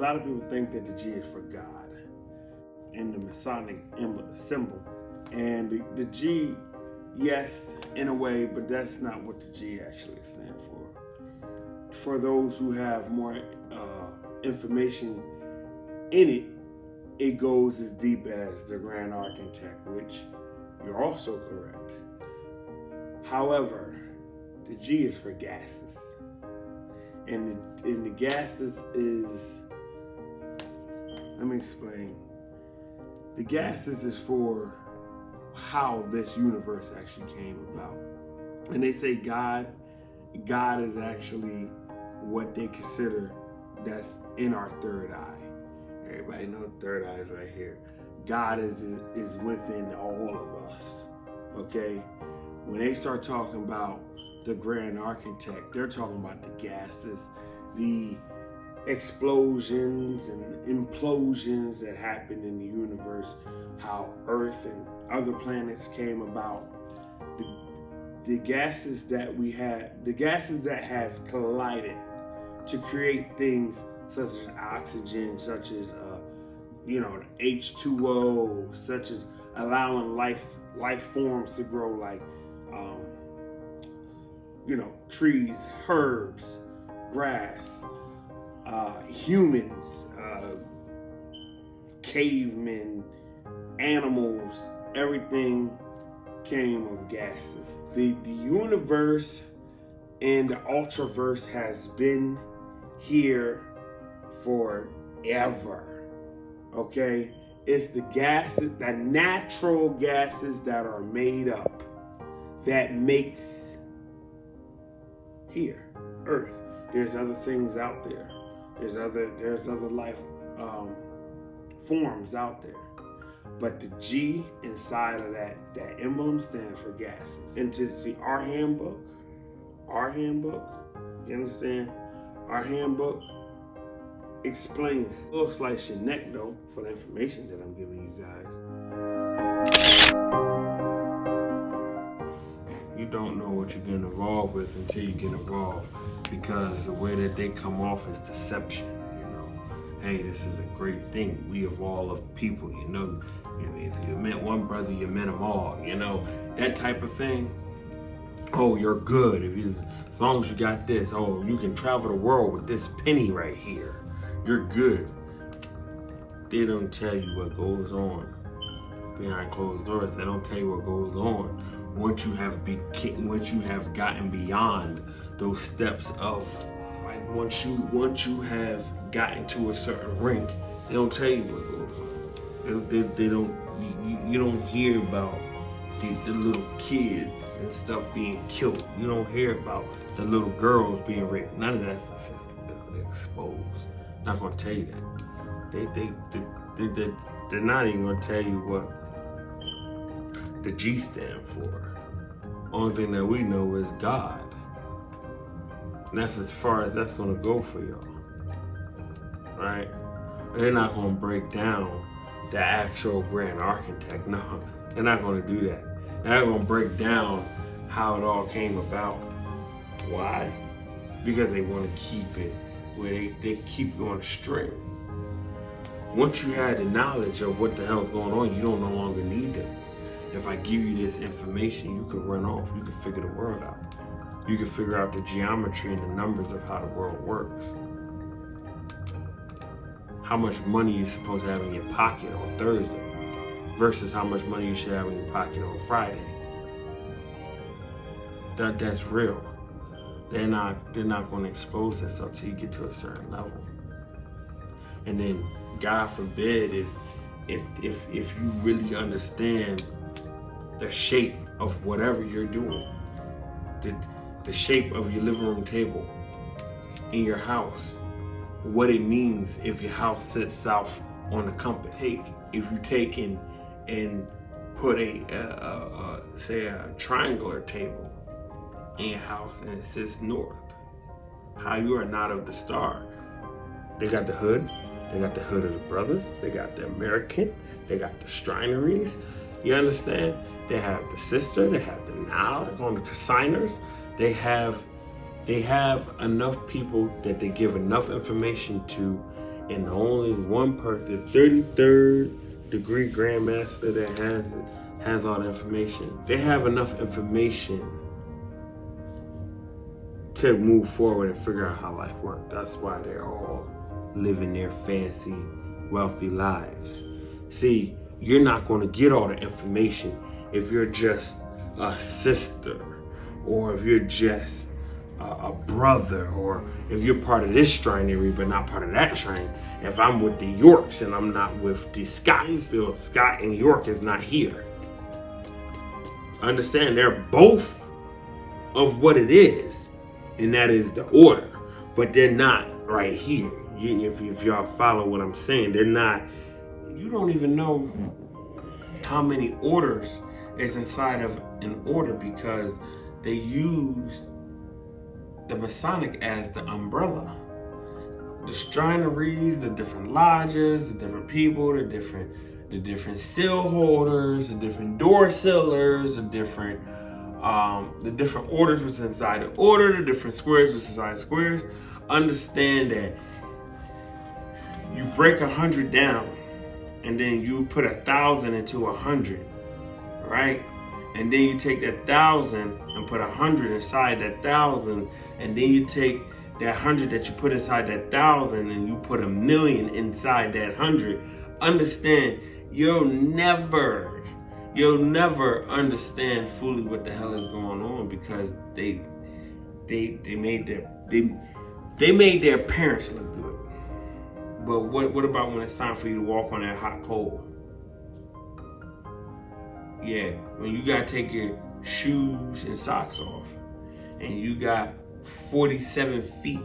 lot of people think that the G is for God in the Masonic symbol. And the G, yes, in a way, but that's not what the G actually stands for. For those who have more information in it, it goes as deep as the Grand Architect, which you're also correct. However, the G is for gases. And the gases is, let me explain. The gases is for how this universe actually came about. And they say God is actually what they consider that's in our third eye. Everybody knows third eye is right here. God is within all of us, okay? When they start talking about the Grand Architect, they're talking about the gases, the explosions and implosions that happened in the universe, how Earth and other planets came about, the gases that we had, the gases that have collided to create things such as oxygen, such as H2O, such as allowing life forms to grow, like trees, herbs, grass, humans, cavemen, animals, everything came of gases. The universe and the ultraverse has been here forever, okay? It's the gases, the natural gases that are made up that makes here, Earth. There's other things out there. There's other life forms out there. But the G inside of that emblem stands for gases. And to see our handbook, you understand? Our handbook explains, a little slice your neck though, for the information that I'm giving you guys. You don't know what you're getting involved with until you get involved, because the way that they come off is deception. Hey, this is a great thing. We of all of people, if you met one brother, you met them all, that type of thing. Oh, you're good as long as you got this. Oh, you can travel the world with this penny right here. You're good. They don't tell you what goes on behind closed doors. They don't tell you what goes on once you have gotten beyond those steps of, like, once you have gotten to a certain rank. They don't tell you what goes on. They don't. You don't hear about the little kids and stuff being killed. You don't hear about the little girls being raped. None of that stuff is exposed. Not gonna tell you that. They're not even gonna tell you what the G stand for. Only thing that we know is God. And that's as far as that's gonna go for y'all. Right? They're not gonna break down the actual Grand Architect. No, they're not gonna do that. They're not gonna break down how it all came about. Why? Because they wanna keep it where they keep you on a string. Once you had the knowledge of what the hell's going on, you don't no longer need them. If I give you this information, you could run off. You could figure the world out. You could figure out the geometry and the numbers of how the world works. How much money you're supposed to have in your pocket on Thursday versus how much money you should have in your pocket on Friday. That's real. They're not going to expose that stuff till you get to a certain level. And then, God forbid, if you really understand the shape of whatever you're doing, the shape of your living room table in your house, what it means if your house sits south on the compass. If you take and put say a triangular table in your house and it sits north, how you are not of the star. They got the hood. They got the hood of the brothers. They got the American. They got the Strineries. You understand? They have the sister. They have the now. They're going to consigners. They have enough people that they give enough information to, and only one person, the 33rd degree Grandmaster that has all the information. They have enough information to move forward and figure out how life works. That's why they're all living their fancy, wealthy lives. See, you're not going to get all the information if you're just a sister, or if you're just a brother, or if you're part of this strinery but not part of that shrine. If I'm with the Yorks and I'm not with the Scottsville, Scott and York is not here. Understand, they're both of what it is, and that is the order, but they're not right here. If y'all follow what I'm saying, they're not. You don't even know how many orders is inside of an order, because they use the Masonic as the umbrella. The strineries, the different lodges, the different people, the different seal holders, the different door sealers, the different orders was inside the order, the different squares was inside squares. Understand that you break 100 down, and then you put 1,000 into 100, right? And then you take that 1,000 and put 100 inside that 1,000, and then you take that 100 that you put inside that 1,000 and you put 1,000,000 inside that 100. Understand, you'll never understand fully what the hell is going on, because they made their parents look good. But what about when it's time for you to walk on that hot coal? Yeah, when you gotta take your shoes and socks off, and you got 47 feet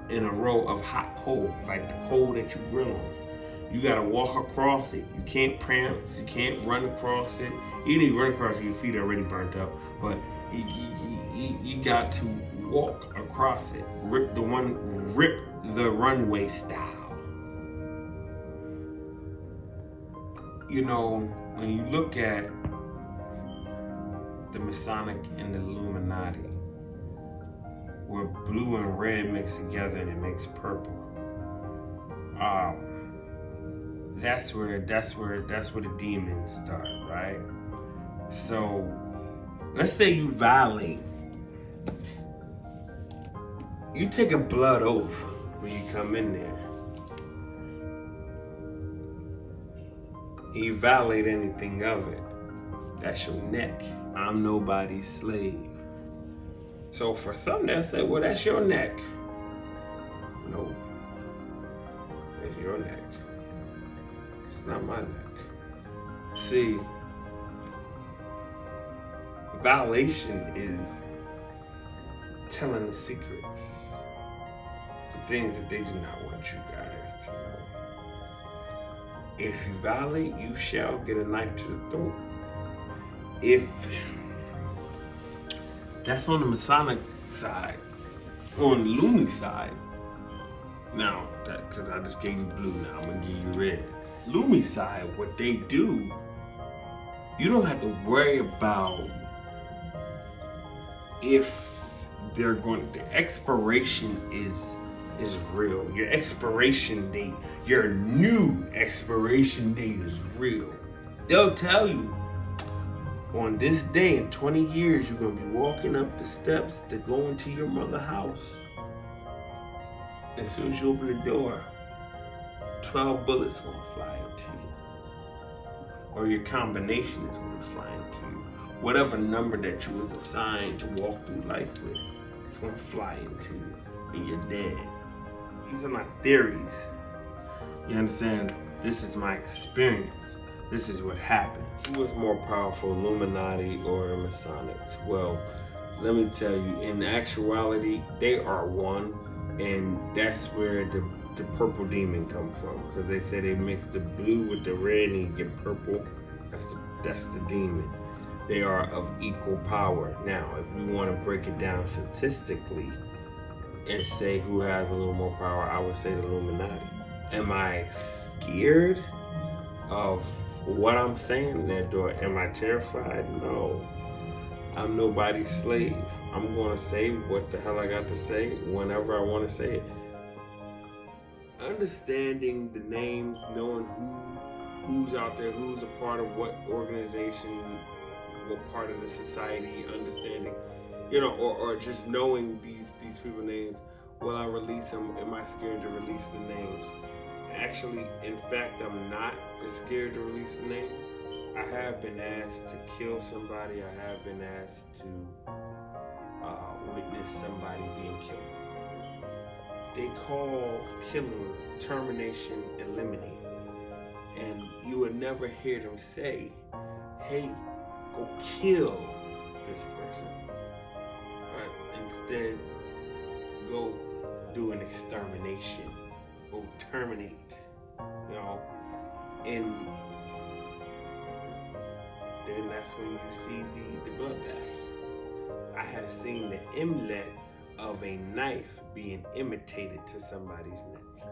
in a row of hot coal, like the coal that you grill on. You gotta walk across it. You can't prance, you can't run across it. Even if you run across it, your feet are already burnt up, but you got to walk across it. Rip the runway style. You know, when you look at the Masonic and the Illuminati, where blue and red mix together and it makes purple, that's where the demons start, right? So let's say you violate, you take a blood oath when you come in there. You violate anything of it, that's your neck. I'm nobody's slave. So for some, they'll say, well, that's your neck. No, it's your neck. It's not my neck. See, violation is telling the secrets, the things that they do not want you guys to know. If you violate, you shall get a knife to the throat. If that's on the Masonic side, on the Lumi side, now, because I just gave you blue, now I'm going to give you red. Lumi side, what they do, you don't have to worry about if they're going, the expiration is real. Your expiration date, your new expiration date is real. They'll tell you, on this day in 20 years, you're going to be walking up the steps to go into your mother's house. As soon as you open the door, 12 bullets going to fly into you. Or your combination is going to fly into you. Whatever number that you was assigned to walk through life with, it's going to fly into you. And you're dead. These are not theories. You understand? This is my experience. This is what happens. Who is more powerful, Illuminati or the Masonics? Well, let me tell you, in actuality, they are one, and that's where the purple demon come from. Because they say they mix the blue with the red and you get purple. That's the demon. They are of equal power. Now, if you want to break it down statistically and say who has a little more power, I would say the Illuminati. Am I scared of what I'm saying? Am I terrified? No. I'm nobody's slave. I'm going to say what the hell I got to say whenever I want to say it. understanding the names, knowing who's out there, who's a part of what organization, what part of the society, understanding, or just knowing these people's names. Will I release them? Am I scared to release the names? Actually, in fact, I'm not scared to release the names. I have been asked to kill somebody. I have been asked to witness somebody being killed. They call killing termination eliminate. And you would never hear them say, hey, go kill this person. But instead, go do an extermination. Go terminate. And then that's when you see the bloodbaths. I have seen the inlet of a knife being imitated to somebody's neck.